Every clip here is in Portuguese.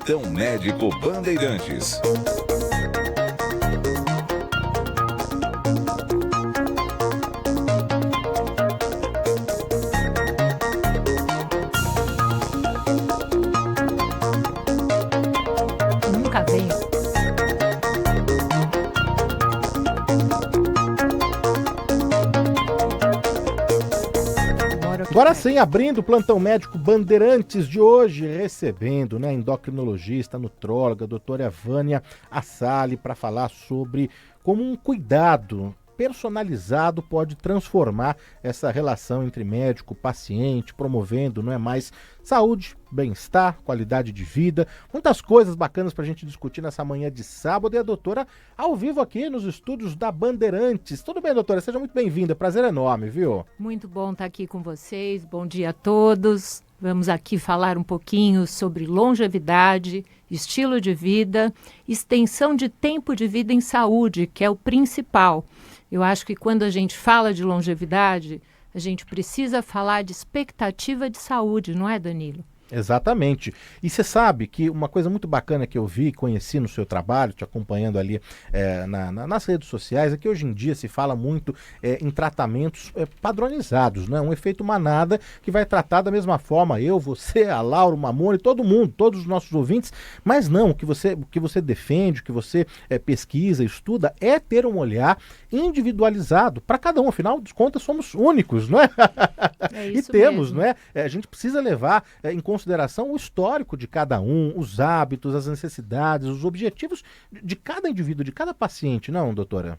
Plantão Médico Bandeirantes. Nunca vem. Agora sim, abrindo o Plantão Médico Bandeirantes de hoje, recebendo, né, endocrinologista, nutróloga, doutora Vânia Assali, para falar sobre como um cuidado personalizado pode transformar essa relação entre médico e paciente, promovendo, não é mais, saúde, bem-estar, qualidade de vida, muitas coisas bacanas para a gente discutir nessa manhã de sábado. E a doutora ao vivo aqui nos estúdios da Bandeirantes. Tudo bem, doutora? Seja muito bem-vinda, prazer enorme, viu? Muito bom estar aqui com vocês, bom dia a todos. Vamos aqui falar um pouquinho sobre longevidade, estilo de vida, extensão de tempo de vida em saúde, que é o principal. Eu acho que quando a gente fala de longevidade, a gente precisa falar de expectativa de saúde, não é, Danilo? Exatamente. E você sabe que uma coisa muito bacana que eu vi, conheci no seu trabalho, te acompanhando ali nas redes sociais, é que hoje em dia se fala muito em tratamentos padronizados, né? Um efeito manada que vai tratar da mesma forma eu, você, a Laura, o Mamone, todo mundo, todos os nossos ouvintes, mas não, o que você defende, o que você pesquisa, estuda, é ter um olhar individualizado para cada um. Afinal de contas, somos únicos, não é? É isso e temos, mesmo. não é? A gente precisa levar em consideração o histórico de cada um, os hábitos, as necessidades, os objetivos de cada indivíduo, de cada paciente, não, doutora?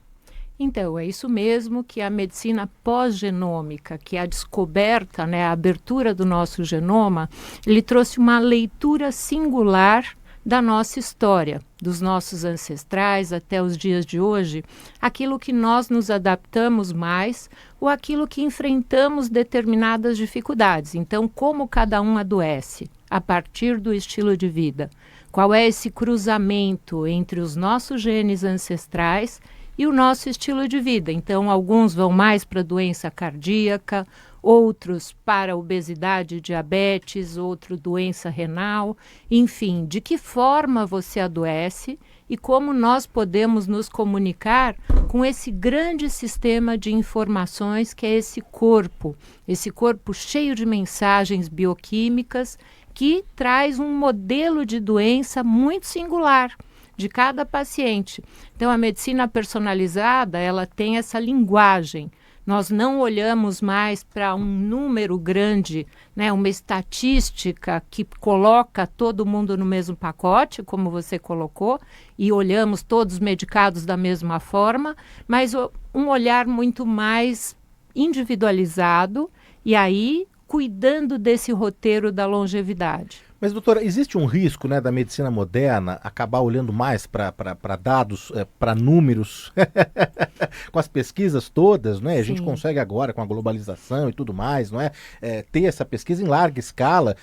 Então, é isso mesmo que a medicina pós-genômica, que é a descoberta, né, a abertura do nosso genoma, ele trouxe uma leitura singular da nossa história, dos nossos ancestrais até os dias de hoje, aquilo que nós nos adaptamos mais ou aquilo que enfrentamos determinadas dificuldades. Então, como cada um adoece a partir do estilo de vida? Qual é esse cruzamento entre os nossos genes ancestrais e o nosso estilo de vida? Então, alguns vão mais para doença cardíaca, outros para obesidade, diabetes, outro doença renal, enfim, de que forma você adoece e como nós podemos nos comunicar com esse grande sistema de informações que é esse corpo cheio de mensagens bioquímicas que traz um modelo de doença muito singular de cada paciente. Então, a medicina personalizada, ela tem essa linguagem. Nós não olhamos mais para um número grande, né, uma estatística que coloca todo mundo no mesmo pacote, como você colocou, e olhamos todos medicados da mesma forma, mas um olhar muito mais individualizado e aí cuidando desse roteiro da longevidade. Mas, doutora, existe um risco, né, da medicina moderna acabar olhando mais para dados, para números, com as pesquisas todas, não é? A gente consegue agora, com a globalização e tudo mais, não é? Ter essa pesquisa em larga escala,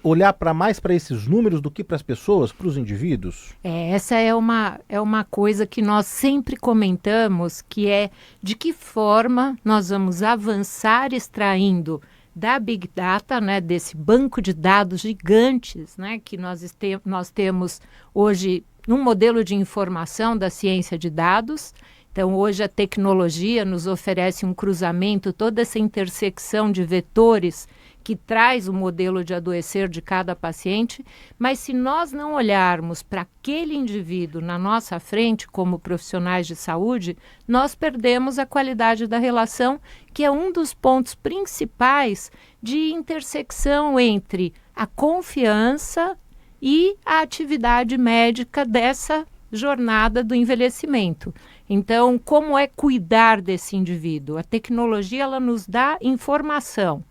olhar mais para esses números do que para as pessoas, para os indivíduos? Essa é uma coisa que nós sempre comentamos, que é de que forma nós vamos avançar extraindo da Big Data, né, desse banco de dados gigantes, né, que nós temos hoje num modelo de informação da ciência de dados. Então, hoje a tecnologia nos oferece um cruzamento, toda essa intersecção de vetores que traz o modelo de adoecer de cada paciente, mas se nós não olharmos para aquele indivíduo na nossa frente como profissionais de saúde, nós perdemos a qualidade da relação, que é um dos pontos principais de intersecção entre a confiança e a atividade médica dessa jornada do envelhecimento. Então, como é cuidar desse indivíduo? A tecnologia, ela nos dá informação.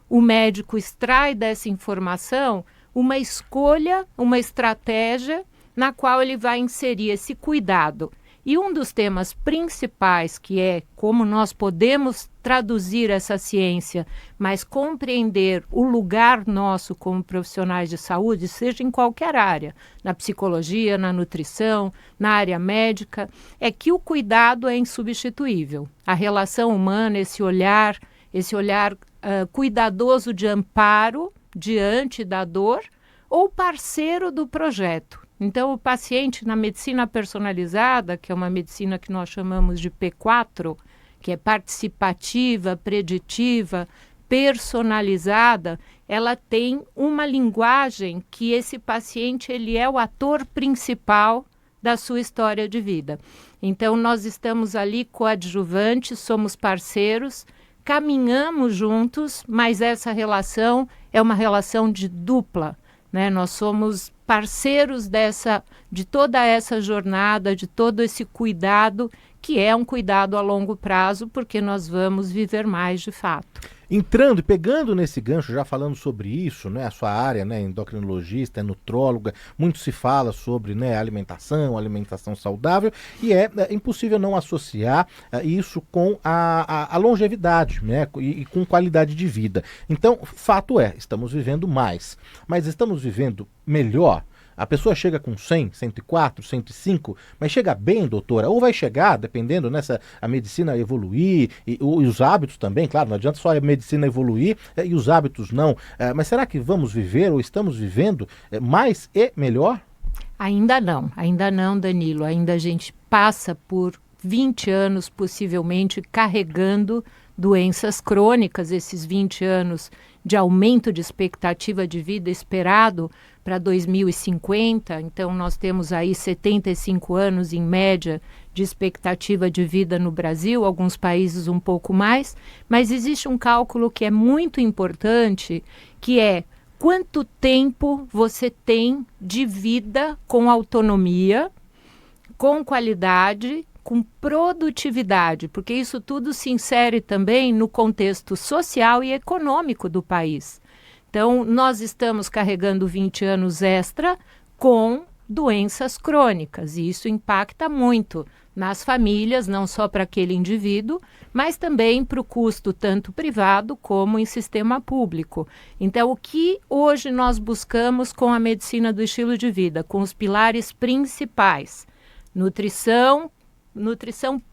O médico extrai dessa informação uma escolha, uma estratégia na qual ele vai inserir esse cuidado. E um dos temas principais, que é como nós podemos traduzir essa ciência, mas compreender o lugar nosso como profissionais de saúde, seja em qualquer área, na psicologia, na nutrição, na área médica, é que o cuidado é insubstituível. A relação humana, esse olhar cuidadoso de amparo diante da dor, ou parceiro do projeto. Então, o paciente na medicina personalizada, que é uma medicina que nós chamamos de P4, que é participativa, preditiva, personalizada, ela tem uma linguagem que esse paciente ele é o ator principal da sua história de vida. Então, nós estamos ali coadjuvantes, somos parceiros, caminhamos juntos, mas essa relação é uma relação de dupla, né? Nós somos parceiros de toda essa jornada, de todo esse cuidado, que é um cuidado a longo prazo, porque nós vamos viver mais de fato. Entrando e pegando nesse gancho, já falando sobre isso, né, a sua área, né, endocrinologista, é nutróloga, muito se fala sobre, né, alimentação saudável, e é impossível não associar isso com a longevidade, né, e com qualidade de vida. Então, fato é, estamos vivendo mais, mas estamos vivendo melhor. A pessoa chega com 100, 104, 105, mas chega bem, doutora? Ou vai chegar, dependendo, a medicina evoluir, e os hábitos também, claro, não adianta só a medicina evoluir e os hábitos não. Mas será que vamos viver ou estamos vivendo mais e melhor? Ainda não, Danilo. Ainda a gente passa por 20 anos, possivelmente, carregando doenças crônicas, esses 20 anos de aumento de expectativa de vida esperado para 2050. Então, nós temos aí 75 anos, em média, de expectativa de vida no Brasil, alguns países um pouco mais, mas existe um cálculo que é muito importante, que é quanto tempo você tem de vida com autonomia, com qualidade, com produtividade, porque isso tudo se insere também no contexto social e econômico do país. Então, nós estamos carregando 20 anos extra com doenças crônicas, e isso impacta muito nas famílias, não só para aquele indivíduo, mas também para o custo tanto privado como em sistema público. Então, o que hoje nós buscamos com a medicina do estilo de vida, com os pilares principais? Nutrição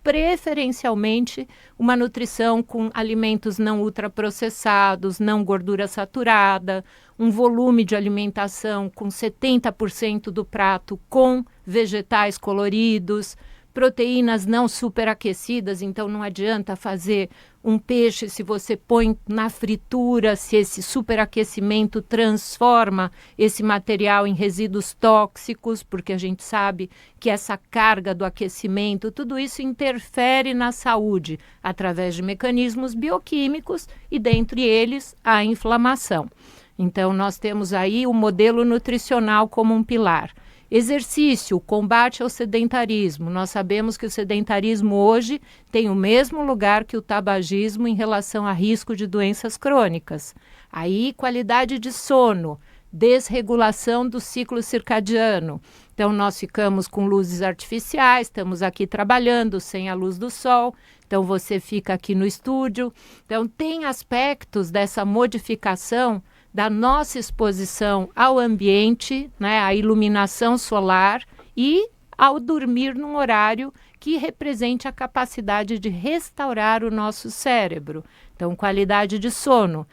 preferencialmente uma nutrição com alimentos não ultraprocessados, não gordura saturada, um volume de alimentação com 70% do prato com vegetais coloridos, proteínas não superaquecidas, então não adianta fazer um peixe se você põe na fritura, se esse superaquecimento transforma esse material em resíduos tóxicos, porque a gente sabe que essa carga do aquecimento, tudo isso interfere na saúde através de mecanismos bioquímicos e dentre eles a inflamação. Então nós temos aí o modelo nutricional como um pilar. Exercício, combate ao sedentarismo. Nós sabemos que o sedentarismo hoje tem o mesmo lugar que o tabagismo em relação a risco de doenças crônicas. Aí, qualidade de sono, desregulação do ciclo circadiano. Então, nós ficamos com luzes artificiais, estamos aqui trabalhando sem a luz do sol. Então, você fica aqui no estúdio. Então, tem aspectos dessa modificação da nossa exposição ao ambiente, né, à iluminação solar e ao dormir num horário que represente a capacidade de restaurar o nosso cérebro. Então, qualidade de sono,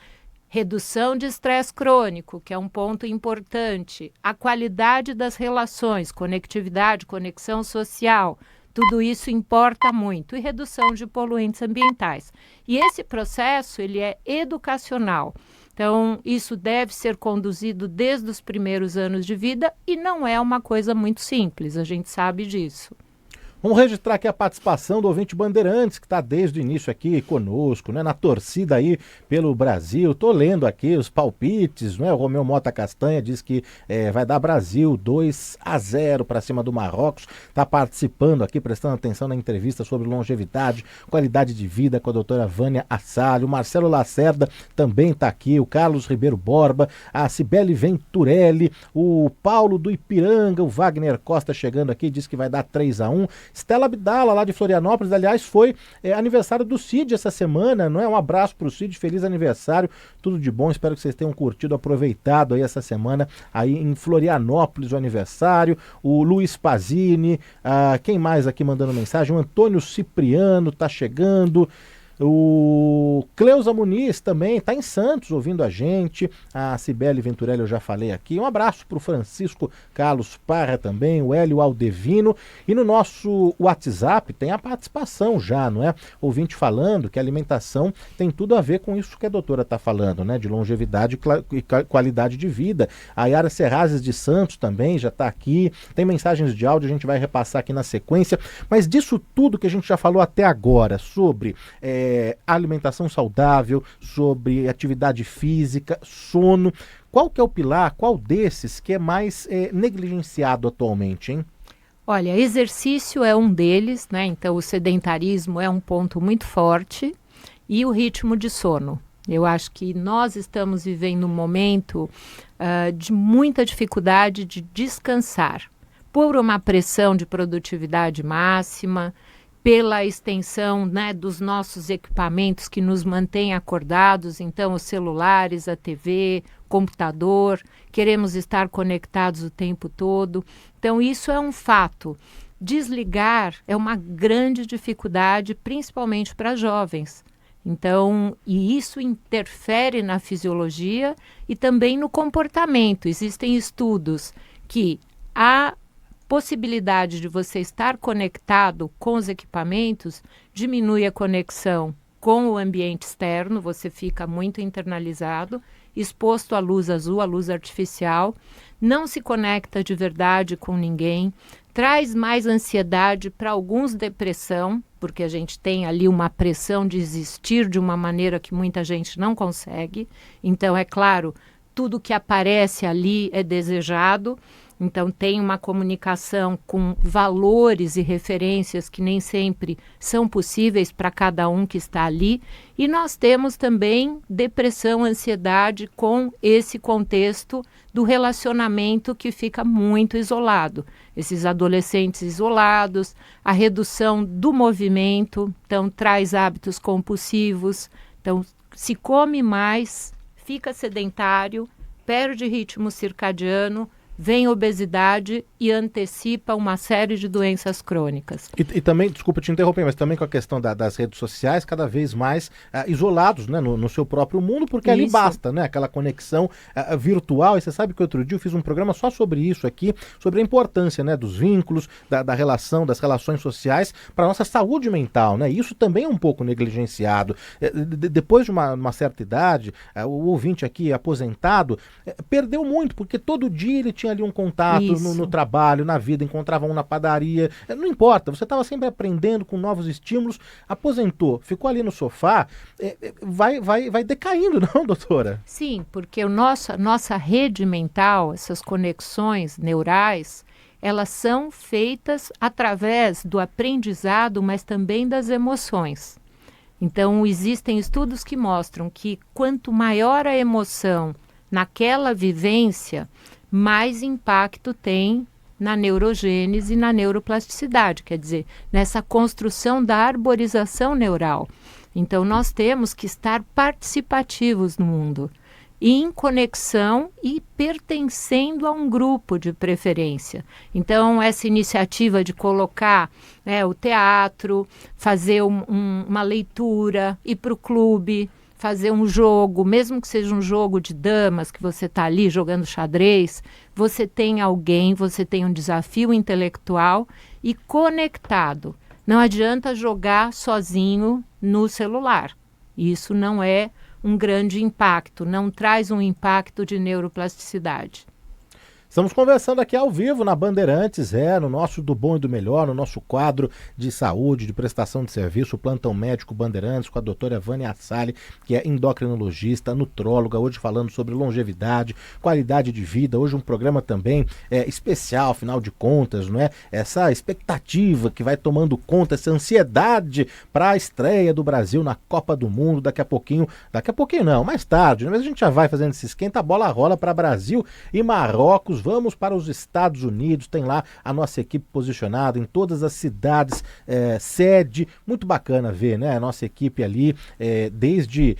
redução de estresse crônico, que é um ponto importante, a qualidade das relações, conectividade, conexão social, tudo isso importa muito, e redução de poluentes ambientais. E esse processo, ele é educacional. Então, isso deve ser conduzido desde os primeiros anos de vida e não é uma coisa muito simples, a gente sabe disso. Vamos registrar aqui a participação do ouvinte Bandeirantes, que está desde o início aqui conosco, né, na torcida aí pelo Brasil. Estou lendo aqui os palpites, né? O Romeu Mota Castanha diz que vai dar Brasil 2-0 para cima do Marrocos. Está participando aqui, prestando atenção na entrevista sobre longevidade, qualidade de vida com a doutora Vânia Assalli. O Marcelo Lacerda também está aqui, o Carlos Ribeiro Borba, a Cibele Venturelli, o Paulo do Ipiranga, o Wagner Costa chegando aqui, diz que vai dar 3-1. Stella Abdala, lá de Florianópolis, aliás, foi aniversário do Cid essa semana, não é? Um abraço para o Cid, feliz aniversário, tudo de bom, espero que vocês tenham curtido, aproveitado aí essa semana aí em Florianópolis o aniversário. O Luiz Pazini, quem mais aqui mandando mensagem? O Antônio Cipriano tá chegando. O Cleusa Muniz também está em Santos ouvindo a gente. A Cibele Venturelli eu já falei aqui. Um abraço para o Francisco Carlos Parra também, o Hélio Aldevino. E no nosso WhatsApp tem a participação já, não é? Ouvinte falando que a alimentação tem tudo a ver com isso que a doutora está falando, né? De longevidade e qualidade de vida. A Yara Serrazes de Santos também já está aqui. Tem mensagens de áudio, a gente vai repassar aqui na sequência. Mas disso tudo que a gente já falou até agora, sobre alimentação saudável, sobre atividade física, sono, qual que é o pilar, qual desses que é mais negligenciado atualmente, hein? Olha, exercício é um deles, né? Então o sedentarismo é um ponto muito forte e o ritmo de sono. Eu acho que nós estamos vivendo um momento de muita dificuldade de descansar, por uma pressão de produtividade máxima, pela extensão, né, dos nossos equipamentos que nos mantêm acordados, então os celulares, a TV, computador, queremos estar conectados o tempo todo. Então isso é um fato. Desligar é uma grande dificuldade, principalmente para jovens. Então, e isso interfere na fisiologia e também no comportamento. Existem estudos que a possibilidade de você estar conectado com os equipamentos diminui a conexão com o ambiente externo, você fica muito internalizado, exposto à luz azul, à luz artificial, não se conecta de verdade com ninguém, traz mais ansiedade, para alguns depressão, porque a gente tem ali uma pressão de existir de uma maneira que muita gente não consegue. Então, é claro, tudo que aparece ali é desejado. Então, tem uma comunicação com valores e referências que nem sempre são possíveis para cada um que está ali. E nós temos também depressão, ansiedade com esse contexto do relacionamento que fica muito isolado. Esses adolescentes isolados, a redução do movimento, então traz hábitos compulsivos. Então, se come mais, fica sedentário, perde ritmo circadiano, vem obesidade e antecipa uma série de doenças crônicas. E também, desculpa te interromper, mas também com a questão das redes sociais, cada vez mais isolados, né, no seu próprio mundo, porque ali basta, né, aquela conexão virtual. E você sabe que outro dia eu fiz um programa só sobre isso aqui, sobre a importância, né, dos vínculos, da relação, das relações sociais para a nossa saúde mental, né? Isso também é um pouco negligenciado. Depois de uma certa idade, o ouvinte aqui aposentado perdeu muito, porque todo dia ele tinha ali um contato no trabalho, na vida, encontrava um na padaria, não importa, você estava sempre aprendendo com novos estímulos, aposentou, ficou ali no sofá, vai decaindo, não, doutora? Sim, porque nossa rede mental, essas conexões neurais, elas são feitas através do aprendizado, mas também das emoções. Então, existem estudos que mostram que quanto maior a emoção naquela vivência, mais impacto tem na neurogênese e na neuroplasticidade, quer dizer, nessa construção da arborização neural. Então, nós temos que estar participativos no mundo, em conexão e pertencendo a um grupo de preferência. Então, essa iniciativa de colocar, né, o teatro, fazer uma leitura, ir para o clube, fazer um jogo, mesmo que seja um jogo de damas, que você está ali jogando xadrez, você tem alguém, você tem um desafio intelectual e conectado. Não adianta jogar sozinho no celular. Isso não é um grande impacto, não traz um impacto de neuroplasticidade. Estamos conversando aqui ao vivo na Bandeirantes, no nosso Do Bom e do Melhor, no nosso quadro de saúde, de prestação de serviço, o Plantão Médico Bandeirantes, com a doutora Vânia Assali, que é endocrinologista, nutróloga, hoje falando sobre longevidade, qualidade de vida. Hoje um programa também especial, afinal de contas, não é? Essa expectativa que vai tomando conta, essa ansiedade para a estreia do Brasil na Copa do Mundo daqui a pouquinho não, mais tarde, né? Mas a gente já vai fazendo esse esquenta, a bola rola para Brasil e Marrocos. Vamos para os Estados Unidos, tem lá a nossa equipe posicionada em todas as cidades, sede, muito bacana ver, né? A nossa equipe ali, desde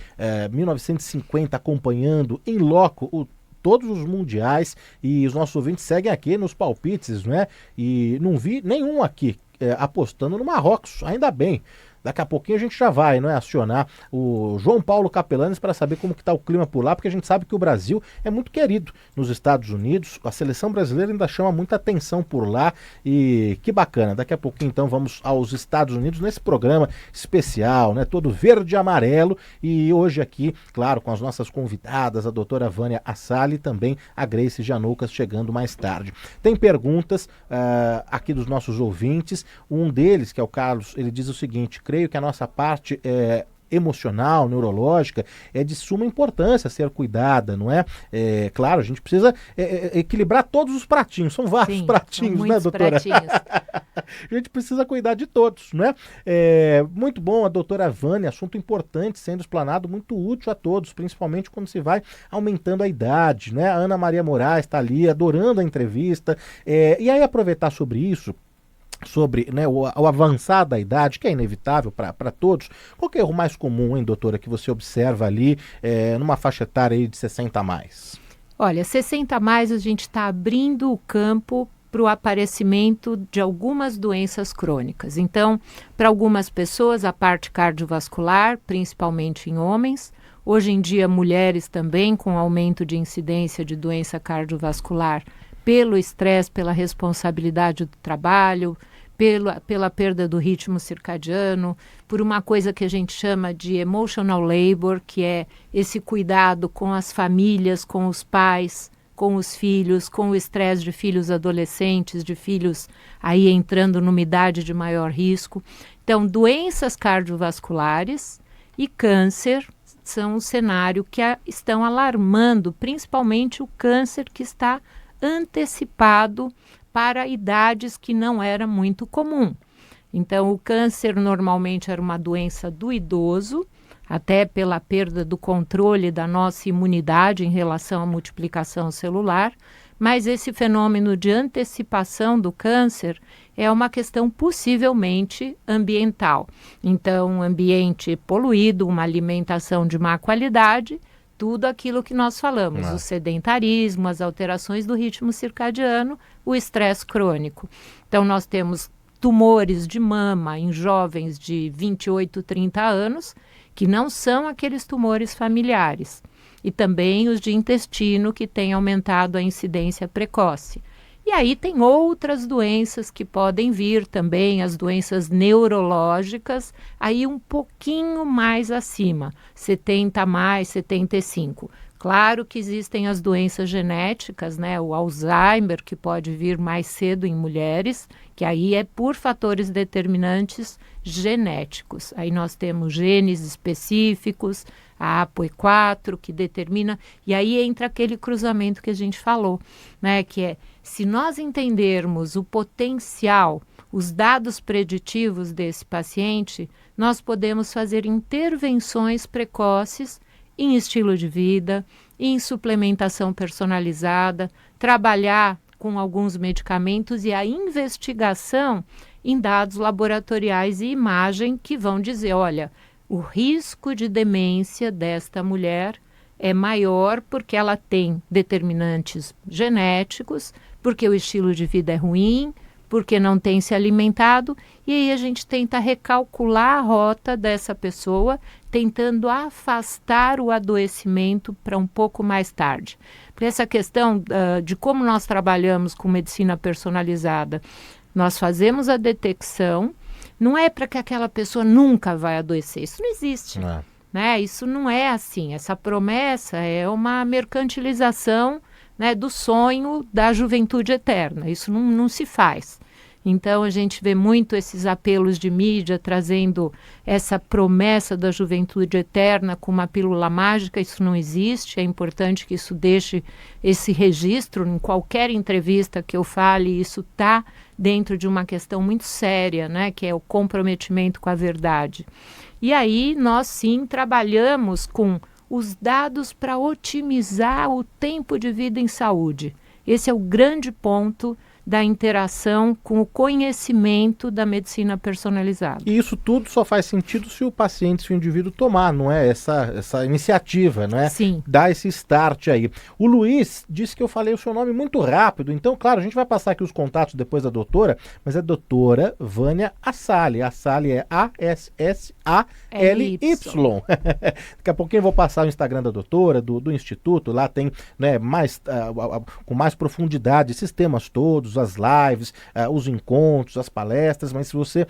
1950, acompanhando em loco todos os mundiais, e os nossos ouvintes seguem aqui nos palpites, né? E não vi nenhum aqui apostando no Marrocos, ainda bem. Daqui a pouquinho a gente já vai, não é, acionar o João Paulo Capelanes para saber como que está o clima por lá, porque a gente sabe que o Brasil é muito querido nos Estados Unidos, a seleção brasileira ainda chama muita atenção por lá e que bacana. Daqui a pouquinho então vamos aos Estados Unidos nesse programa especial, né, todo verde e amarelo, e hoje aqui, claro, com as nossas convidadas, a doutora Vânia Assali e também a Grace Janucas chegando mais tarde. Tem perguntas aqui dos nossos ouvintes, um deles, que é o Carlos, ele diz o seguinte: creio que a nossa parte emocional, neurológica, é de suma importância ser cuidada, não é? Claro, a gente precisa equilibrar todos os pratinhos, são vários pratinhos, né, doutora? Pratinhos. A gente precisa cuidar de todos, não é? Muito bom a doutora Vânia, assunto importante sendo explanado, muito útil a todos, principalmente quando se vai aumentando a idade, né? A Ana Maria Moraes está ali adorando a entrevista, e aí aproveitar sobre isso, sobre, né, o avançar da idade, que é inevitável para todos. Qual que é o erro mais comum, hein, doutora, que você observa ali numa faixa etária aí de 60 a mais? Olha, 60 a mais a gente está abrindo o campo para o aparecimento de algumas doenças crônicas. Então, para algumas pessoas, a parte cardiovascular, principalmente em homens, hoje em dia mulheres também, com aumento de incidência de doença cardiovascular, pelo estresse, pela responsabilidade do trabalho, pela perda do ritmo circadiano, por uma coisa que a gente chama de emotional labor, que é esse cuidado com as famílias, com os pais, com os filhos, com o estresse de filhos adolescentes, de filhos aí entrando numa idade de maior risco. Então, doenças cardiovasculares e câncer são um cenário que estão alarmando, principalmente o câncer que está antecipado para idades que não era muito comum. Então, o câncer normalmente era uma doença do idoso, até pela perda do controle da nossa imunidade em relação à multiplicação celular, mas esse fenômeno de antecipação do câncer é uma questão possivelmente ambiental. Então, um ambiente poluído, uma alimentação de má qualidade, tudo aquilo que nós falamos, o sedentarismo, as alterações do ritmo circadiano, o estresse crônico. Então, nós temos tumores de mama em jovens de 28, 30 anos, que não são aqueles tumores familiares. E também os de intestino, que têm aumentado a incidência precoce. E aí tem outras doenças que podem vir também, as doenças neurológicas, aí um pouquinho mais acima, 70 mais, 75. Claro que existem as doenças genéticas, né? O Alzheimer, que pode vir mais cedo em mulheres, que aí é por fatores determinantes genéticos. Aí nós temos genes específicos, a APOE4, que determina, e aí entra aquele cruzamento que a gente falou, né? Que é, se nós entendermos o potencial, os dados preditivos desse paciente, nós podemos fazer intervenções precoces em estilo de vida, em suplementação personalizada, trabalhar com alguns medicamentos e a investigação em dados laboratoriais e imagem que vão dizer, olha, o risco de demência desta mulher é maior porque ela tem determinantes genéticos, porque o estilo de vida é ruim, porque não tem se alimentado, e aí a gente tenta recalcular a rota dessa pessoa, tentando afastar o adoecimento para um pouco mais tarde. Por essa questão de como nós trabalhamos com medicina personalizada, nós fazemos a detecção, não é para que aquela pessoa nunca vai adoecer, isso não existe. Né? Isso não é assim, essa promessa é uma mercantilização, né, do sonho da juventude eterna, isso não se faz. Então a gente vê muito esses apelos de mídia trazendo essa promessa da juventude eterna com uma pílula mágica, isso não existe, é importante que isso deixe esse registro em qualquer entrevista que eu fale, isso está dentro de uma questão muito séria, né, que é o comprometimento com a verdade. E aí nós sim trabalhamos com os dados para otimizar o tempo de vida em saúde. Esse é o grande ponto da interação com o conhecimento da medicina personalizada. E isso tudo só faz sentido se o paciente, se o indivíduo tomar, não é? Essa iniciativa, não é? Sim. Dar esse start aí. O Luiz disse que eu falei o seu nome muito rápido, então, claro, a gente vai passar aqui os contatos depois da doutora, mas é a doutora Vânia Assali. Assali é A-S-S-A-L-Y. Daqui a pouquinho eu vou passar o Instagram da doutora, do Instituto, lá tem, né, com mais profundidade esses temas todos, as lives, os encontros, as palestras, mas se você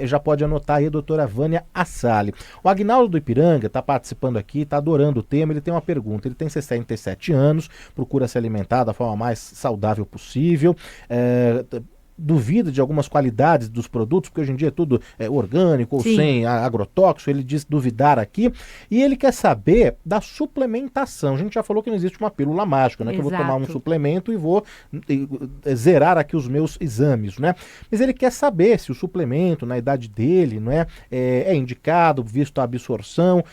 já pode anotar aí a doutora Vânia Assali. O Agnaldo do Ipiranga está participando aqui, está adorando o tema, ele tem uma pergunta, ele tem 67 anos, procura se alimentar da forma mais saudável possível, duvida de algumas qualidades dos produtos, porque hoje em dia é tudo orgânico ou Sim. sem agrotóxico, ele diz duvidar aqui, e ele quer saber da suplementação. A gente já falou que não existe uma pílula mágica, né? Que eu vou tomar um suplemento e vou zerar aqui os meus exames, né? Mas ele quer saber se o suplemento, na idade dele, não é indicado, visto a absorção.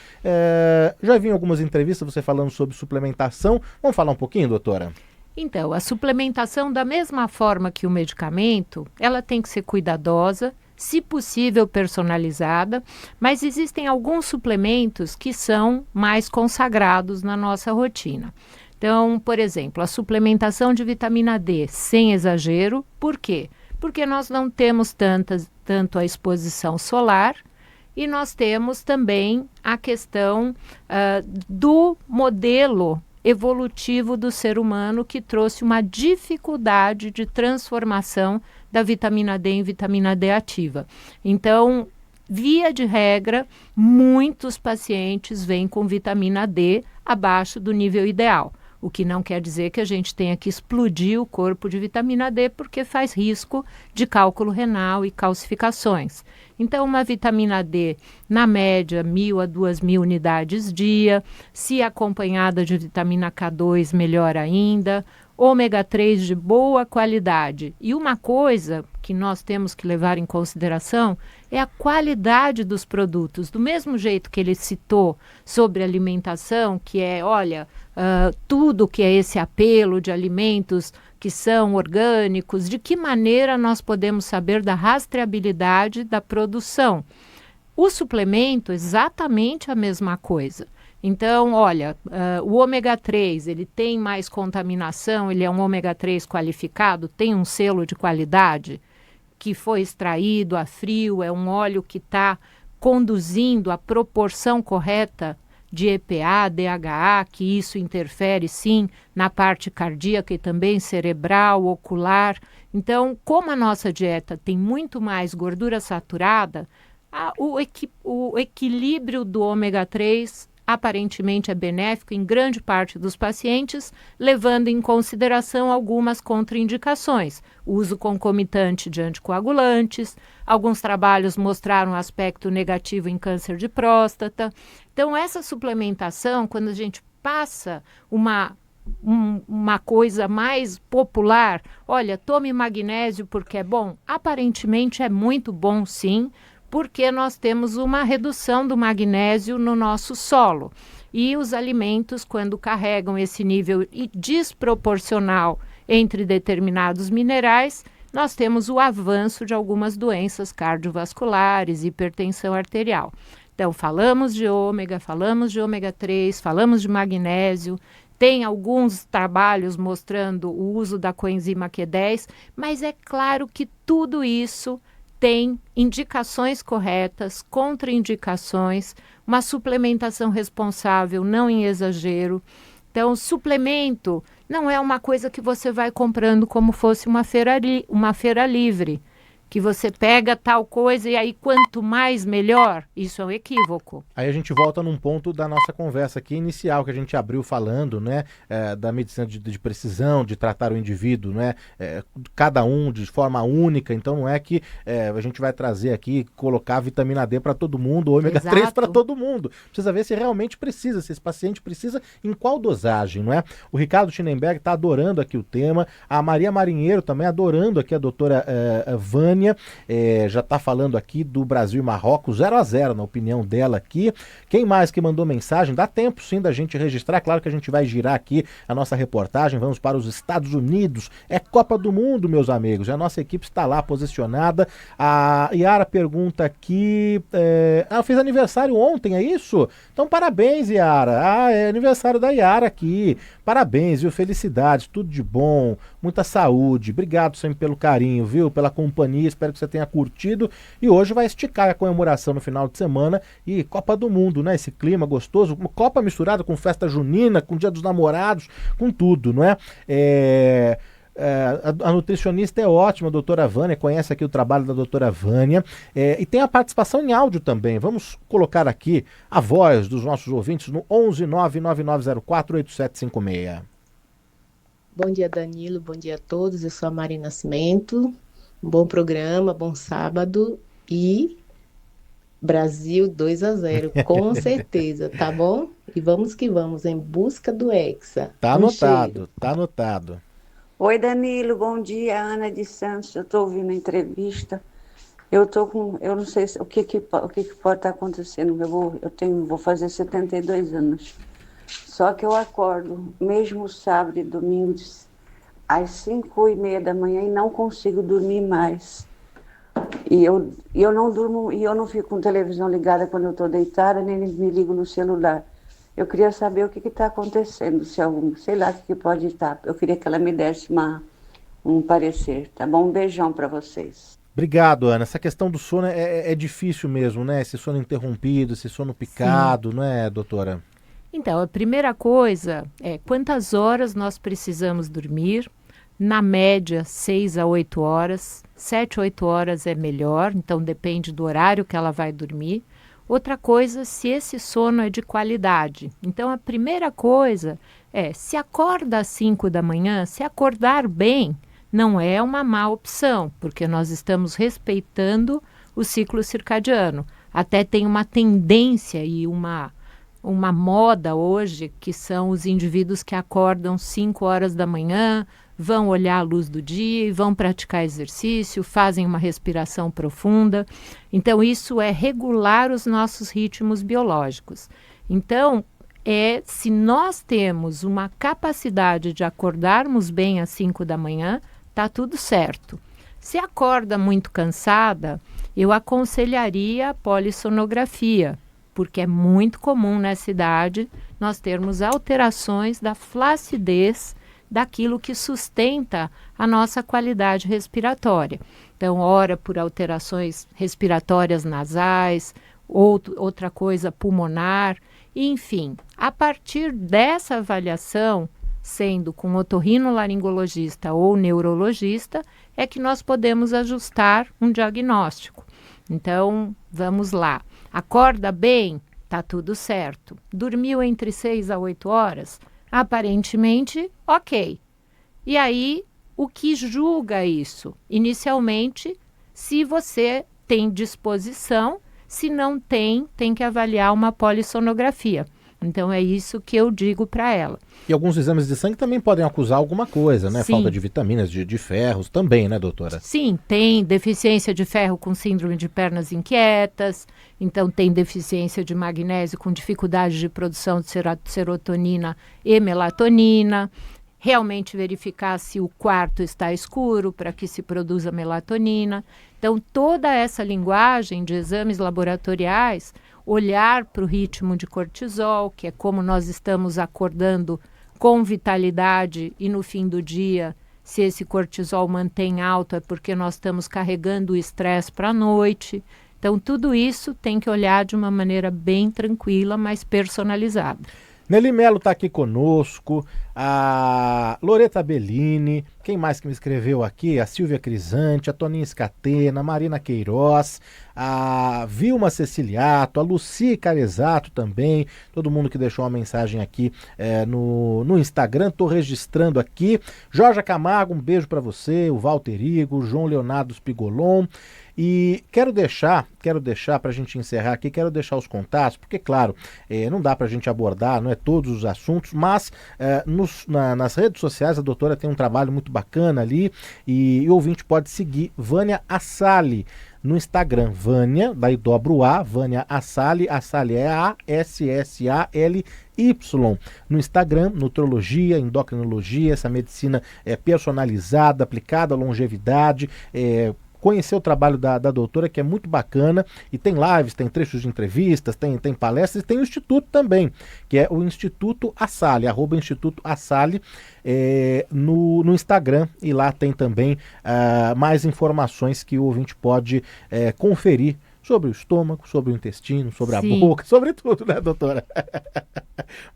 Já vi em algumas entrevistas você falando sobre suplementação. Vamos falar um pouquinho, doutora? Então, a suplementação, da mesma forma que o medicamento, ela tem que ser cuidadosa, se possível personalizada, mas existem alguns suplementos que são mais consagrados na nossa rotina. Então, por exemplo, a suplementação de vitamina D, sem exagero. Por quê? Porque nós não temos tanto a exposição solar e nós temos também a questão do modelo evolutivo do ser humano, que trouxe uma dificuldade de transformação da vitamina D em vitamina D ativa. Então, via de regra, muitos pacientes vêm com vitamina D abaixo do nível ideal, o que não quer dizer que a gente tenha que explodir o corpo de vitamina D, porque faz risco de cálculo renal e calcificações. Então, uma vitamina D, na média, 1.000 a 2.000 unidades dia, se acompanhada de vitamina K2, melhor ainda, ômega 3 de boa qualidade. E uma coisa que nós temos que levar em consideração é a qualidade dos produtos. Do mesmo jeito que ele citou sobre alimentação, que é, olha, tudo que é esse apelo de alimentos que são orgânicos, de que maneira nós podemos saber da rastreabilidade da produção? O suplemento, exatamente a mesma coisa. Então, olha, o ômega 3, ele tem mais contaminação, ele é um ômega 3 qualificado, tem um selo de qualidade, que foi extraído a frio, é um óleo que está conduzindo a proporção correta de EPA, DHA, que isso interfere sim na parte cardíaca e também cerebral, ocular. Então, como a nossa dieta tem muito mais gordura saturada, o equilíbrio do ômega 3 aparentemente é benéfico em grande parte dos pacientes, levando em consideração algumas contraindicações. O uso concomitante de anticoagulantes, alguns trabalhos mostraram aspecto negativo em câncer de próstata. Então, essa suplementação, quando a gente passa uma coisa mais popular, olha, tome magnésio porque é bom, aparentemente é muito bom sim, porque nós temos uma redução do magnésio no nosso solo. E os alimentos, quando carregam esse nível desproporcional entre determinados minerais, nós temos o avanço de algumas doenças cardiovasculares, hipertensão arterial. Então, falamos de ômega 3, falamos de magnésio, tem alguns trabalhos mostrando o uso da coenzima Q10, mas é claro que tudo isso tem indicações corretas, contraindicações, uma suplementação responsável, não em exagero. Então, suplemento não é uma coisa que você vai comprando como fosse uma feira livre, que você pega tal coisa e aí quanto mais melhor. Isso é um equívoco. Aí a gente volta num ponto da nossa conversa aqui inicial, que a gente abriu falando, né, da medicina de precisão, de tratar o indivíduo, né, cada um de forma única. Então não é que a gente vai trazer aqui, colocar vitamina D para todo mundo, ômega 3 para todo mundo. Precisa ver se realmente precisa, se esse paciente precisa, em qual dosagem, não é? O Ricardo Schinenberg está adorando aqui o tema, a Maria Marinheiro também adorando aqui a doutora Vânia. Vânia, já está falando aqui do Brasil e Marrocos 0-0, na opinião dela aqui. Quem mais que mandou mensagem? Dá tempo sim da gente registrar, claro que a gente vai girar aqui a nossa reportagem, vamos para os Estados Unidos, é Copa do Mundo, meus amigos, a nossa equipe está lá posicionada. A Yara pergunta aqui, eu fiz aniversário ontem, é isso? Então parabéns, Yara, é aniversário da Yara aqui, parabéns, viu, felicidades, tudo de bom, muita saúde, obrigado sempre pelo carinho, viu, pela companhia, espero que você tenha curtido, e hoje vai esticar a comemoração no final de semana e Copa do Mundo, né, esse clima gostoso, uma Copa misturada com festa junina, com Dia dos Namorados, com tudo, não é? A nutricionista é ótima, a doutora Vânia, conhece aqui o trabalho da doutora Vânia, e tem a participação em áudio também. Vamos colocar aqui a voz dos nossos ouvintes no 11 99904 8756. Bom dia, Danilo, bom dia a todos, eu sou a Mari Nascimento, um bom programa, bom sábado e Brasil 2-0, com certeza, tá bom? E vamos que vamos, em busca do Hexa. Tá anotado, tá anotado. Oi, Danilo, bom dia, Ana de Santos. Eu estou ouvindo a entrevista. Eu não sei o que pode estar acontecendo. Vou fazer 72 anos. Só que eu acordo, mesmo sábado e domingo, às 5h30 da manhã e não consigo dormir mais. E eu não durmo, e eu não fico com televisão ligada quando eu estou deitada, nem me ligo no celular. Eu queria saber o que está acontecendo, sei lá o que pode estar. Eu queria que ela me desse um parecer, tá bom? Um beijão para vocês. Obrigado, Ana. Essa questão do sono é difícil mesmo, né? Esse sono interrompido, esse sono picado, não é, doutora? Então, a primeira coisa é quantas horas nós precisamos dormir. Na média, 6 a 8 horas. 7 a 8 horas é melhor, então depende do horário que ela vai dormir. Outra coisa, se esse sono é de qualidade. Então, a primeira coisa é, se acorda às 5 da manhã, se acordar bem, não é uma má opção, porque nós estamos respeitando o ciclo circadiano. Até tem uma tendência e uma moda hoje, que são os indivíduos que acordam 5 horas da manhã, vão olhar a luz do dia e vão praticar exercício, fazem uma respiração profunda. Então, isso é regular os nossos ritmos biológicos. Então, se nós temos uma capacidade de acordarmos bem às 5 da manhã, está tudo certo. Se acorda muito cansada, eu aconselharia a polissonografia, porque é muito comum nessa idade nós termos alterações da flacidez daquilo que sustenta a nossa qualidade respiratória. Então, ora por alterações respiratórias nasais, outra coisa pulmonar, enfim. A partir dessa avaliação, sendo com otorrinolaringologista ou neurologista, é que nós podemos ajustar um diagnóstico. Então, vamos lá. Acorda bem? Tá tudo certo. Dormiu entre 6 a 8 horas? Aparentemente, ok. E aí, o que julga isso? Inicialmente, se você tem disposição, se não tem, tem que avaliar uma polissonografia. Então, é isso que eu digo para ela. E alguns exames de sangue também podem acusar alguma coisa, né? Sim. Falta de vitaminas, de ferros também, né, doutora? Sim, tem deficiência de ferro com síndrome de pernas inquietas, então tem deficiência de magnésio com dificuldade de produção de serotonina e melatonina. Realmente verificar se o quarto está escuro para que se produza melatonina. Então, toda essa linguagem de exames laboratoriais, olhar para o ritmo de cortisol, que é como nós estamos acordando com vitalidade e no fim do dia, se esse cortisol mantém alto, é porque nós estamos carregando o estresse para a noite. Então, tudo isso tem que olhar de uma maneira bem tranquila, mas personalizada. Nelly Melo está aqui conosco, a Loreta Bellini, quem mais que me escreveu aqui? A Silvia Crisante, a Toninha Scatena, a Marina Queiroz, a Vilma Ceciliato, a Luci Carezato também, todo mundo que deixou uma mensagem aqui no Instagram, estou registrando aqui. Jorge Camargo, um beijo para você, o Walter Igo, o João Leonardo Spigolon. E quero deixar para a gente encerrar aqui, quero deixar os contatos, porque claro, não dá para a gente abordar, não é todos os assuntos, mas nas redes sociais a doutora tem um trabalho muito bacana ali, e o ouvinte pode seguir Vânia Assali no Instagram, Vânia, daí dobra o A, Vânia Assali, Assali é A-S-S-A-L-Y, no Instagram, nutrologia, endocrinologia, essa medicina personalizada, aplicada à longevidade, conhecer o trabalho da doutora, que é muito bacana, e tem lives, tem trechos de entrevistas, tem palestras, e tem o Instituto também, que é o Instituto Assali, @Instituto Assali, no Instagram, e lá tem também mais informações que o ouvinte pode conferir sobre o estômago, sobre o intestino, sobre a boca, sobre tudo, né, doutora?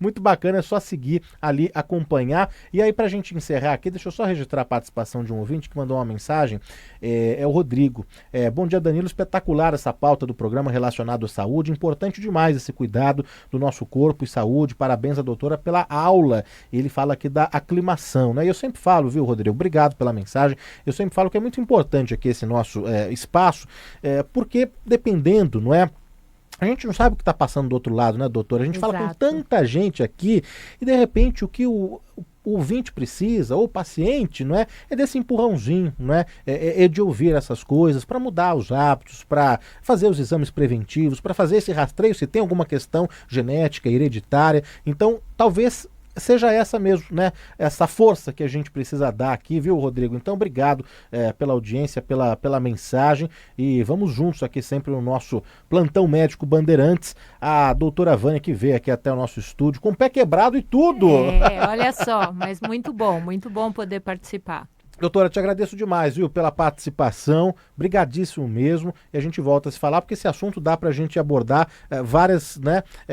Muito bacana, é só seguir ali, acompanhar. E aí, pra gente encerrar aqui, deixa eu só registrar a participação de um ouvinte que mandou uma mensagem, é o Rodrigo. Bom dia, Danilo, espetacular essa pauta do programa relacionado à saúde, importante demais esse cuidado do nosso corpo e saúde, parabéns à doutora pela aula. Ele fala aqui da aclimação, né? E eu sempre falo, viu, Rodrigo, obrigado pela mensagem, eu sempre falo que é muito importante aqui esse nosso espaço, porque dependendo, não é? A gente não sabe o que está passando do outro lado, né, doutora? A gente fala com tanta gente aqui e, de repente, o que o ouvinte precisa, ou o paciente, não é? É desse empurrãozinho, não é? É de ouvir essas coisas para mudar os hábitos, para fazer os exames preventivos, para fazer esse rastreio se tem alguma questão genética, hereditária. Então, talvez seja essa mesmo, né? Essa força que a gente precisa dar aqui, viu, Rodrigo? Então, obrigado pela audiência, pela mensagem, e vamos juntos aqui sempre no nosso Plantão Médico Bandeirantes. A doutora Vânia, que veio aqui até o nosso estúdio com o pé quebrado e tudo. Olha só, mas muito bom poder participar. Doutora, te agradeço demais, viu, pela participação, brigadíssimo mesmo, e a gente volta a se falar, porque esse assunto dá pra gente abordar várias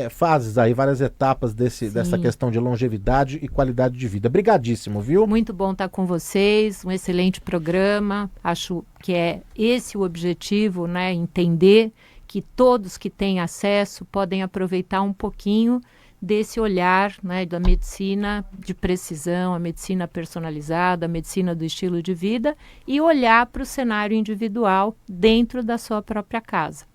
fases aí, várias etapas dessa questão de longevidade e qualidade de vida. Brigadíssimo, viu? Muito bom estar com vocês, um excelente programa, acho que é esse o objetivo, né, entender que todos que têm acesso podem aproveitar um pouquinho desse olhar, né, da medicina de precisão, a medicina personalizada, a medicina do estilo de vida, e olhar para o cenário individual dentro da sua própria casa.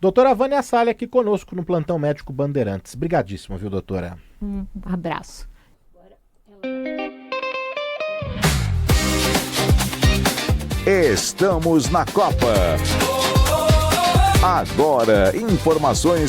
Doutora Vânia Assali aqui conosco no Plantão Médico Bandeirantes. Brigadíssimo, viu, doutora? Um abraço. Estamos na Copa. Agora, informações